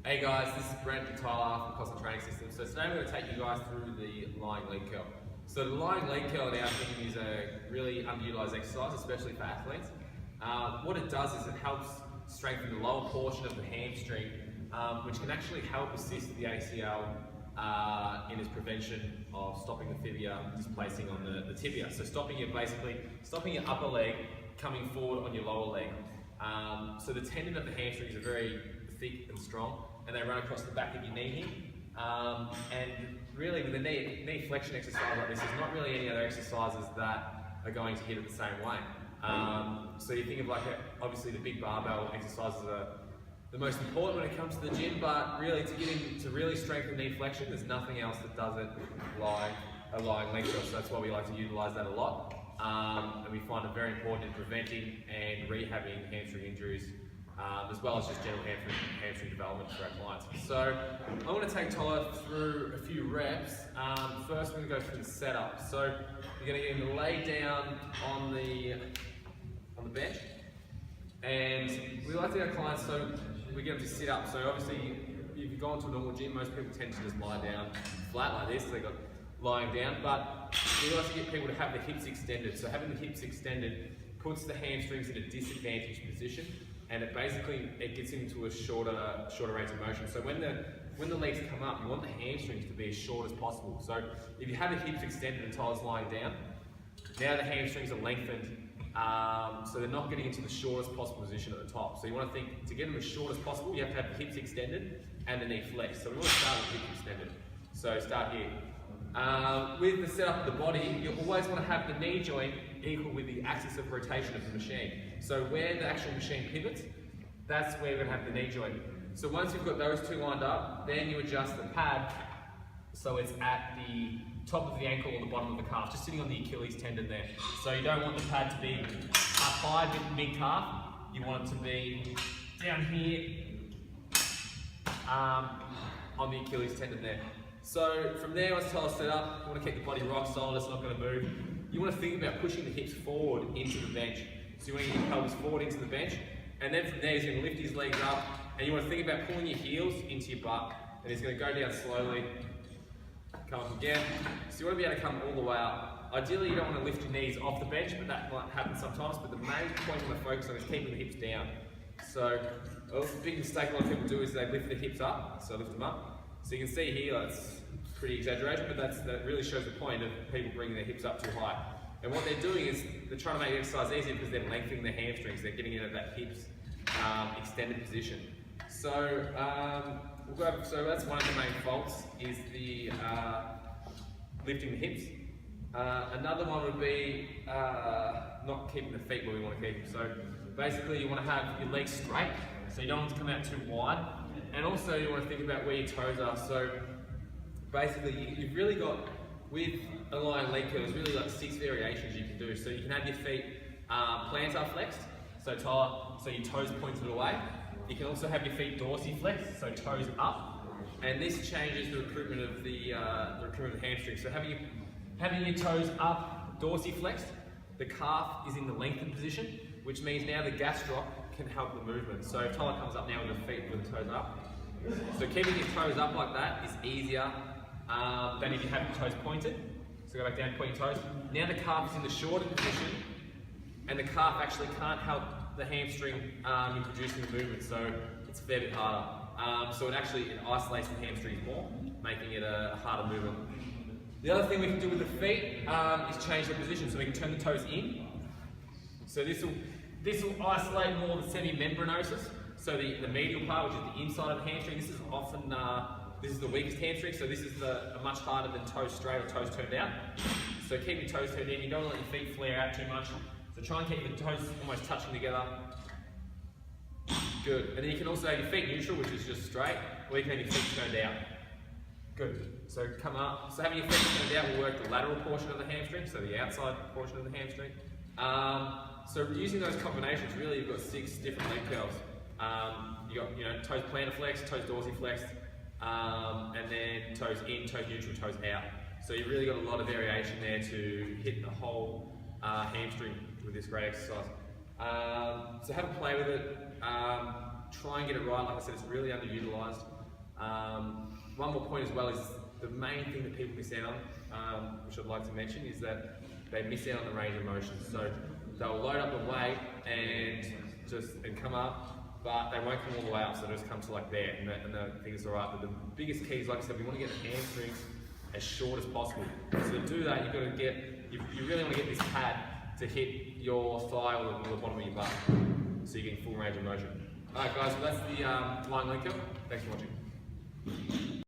Hey guys, this is Brent and Tyler from Cosmic Training Systems. So today I'm going to take you guys through the lying leg curl. So the lying leg curl in our opinion is a really underutilized exercise, especially for athletes. What it does is it helps strengthen the lower portion of the hamstring, which can actually help assist the ACL in its prevention of stopping the fibula displacing on the tibia. So stopping your upper leg coming forward on your lower leg. So the tendon of the hamstrings are very thick and strong, and they run across the back of your knee here. And really with a knee flexion exercise like this, there's not really any other exercises that are going to hit it the same way. So you think of obviously the big barbell exercises are the most important when it comes to the gym, but really to really strengthen knee flexion, there's nothing else that does it like a lying leg curl. So that's why we like to utilize that a lot. And we find it very important in preventing and rehabbing hamstring injuries, as well as just general hamstring development for our clients. So I'm going to take Tyler through a few reps. First we're going to go through the setup. So you're going to get him to lay down on the bench, and we like to get our clients, so we get them to sit up. So obviously if you go into a normal gym, most people tend to just lie down flat like this, so they got lying down, but we like to get people to have the hips extended. So having the hips extended puts the hamstrings in a disadvantaged position, and it gets into a shorter range of motion. So when the legs come up, you want the hamstrings to be as short as possible. So if you have the hips extended and Tyler's lying down, now the hamstrings are lengthened, so they're not getting into the shortest possible position at the top. So you want to think, to get them as short as possible, you have to have the hips extended and the knee flexed. So we want to start with hips extended. So start here. With the setup of the body, you always want to have the knee joint equal with the axis of rotation of the machine. So where the actual machine pivots, that's where we're going to have the knee joint. So once you've got those two lined up, then you adjust the pad so it's at the top of the ankle or the bottom of the calf, just sitting on the Achilles tendon there. So you don't want the pad to be up high mid-calf, you want it to be down here on the Achilles tendon there. So from there, once Tyler's set up, you want to keep the body rock solid, it's not going to move. You want to think about pushing the hips forward into the bench. So you want to get your pelvis forward into the bench, and then from there he's going to lift his legs up, and you want to think about pulling your heels into your butt, and he's going to go down slowly, come up again. So you want to be able to come all the way up. Ideally you don't want to lift your knees off the bench, but that might happen sometimes, but the main point you want to focus on is keeping the hips down. So a big mistake a lot of people do is they lift the hips up, so lift them up. So you can see here, that's pretty exaggerated, but that really shows the point of people bringing their hips up too high. And what they're doing is they're trying to make the exercise easier because they're lengthening the hamstrings, they're getting into that hips extended position. So so that's one of the main faults, is the lifting the hips. Another one would be not keeping the feet where we want to keep them. So basically you want to have your legs straight, so you don't want to come out too wide. And also you want to think about where your toes are. So basically you've really got, with a lying leg curl, there's really like 6 variations you can do. So you can have your feet plantar flexed, so your toes pointed away. You can also have your feet dorsiflexed, so toes up. And this changes the recruitment of the hamstring. So having your toes up, dorsiflexed, the calf is in the lengthened position, which means now the gastroc can help the movement. So if Tyler comes up now with the feet with the toes up, so keeping your toes up like that is easier than if you have your toes pointed. So go back down, point your toes. Now the calf is in the shorter position, and the calf actually can't help the hamstring in producing the movement, so it's a fair bit harder. So it isolates the hamstrings more, making it a harder movement. The other thing we can do with the feet is change the position, so we can turn the toes in. So this will isolate more the semimembranosus, so the medial part, which is the inside of the hamstring. This is often the weakest hamstring, so this is much harder than toes straight or toes turned out. So keep your toes turned in. You don't want to let your feet flare out too much. So try and keep the toes almost touching together. Good. And then you can also have your feet neutral, which is just straight, or you can have your feet turned out. Good. So come up. So having your feet turned out will work the lateral portion of the hamstring, so the outside portion of the hamstring. So using those combinations, really you've got 6 different leg curls. You've got toes plantar flexed, toes dorsiflexed, and then toes in, toes neutral, toes out. So you've really got a lot of variation there to hit the whole hamstring with this great exercise. So have a play with it. Try and get it right. Like I said, it's really underutilized. One more point as well is the main thing that people miss out on, which I'd like to mention, is that they miss out on the range of motion. So they'll load up the weight and come up, but they won't come all the way up, so they'll just come to like there, and the thing is alright. But the biggest key is, like I said, we want to get the hamstrings as short as possible. So to do that, you really want to get this pad to hit your thigh or the bottom of your butt, so you're getting full range of motion. Alright guys, so that's the lying leg curl. Thanks for watching.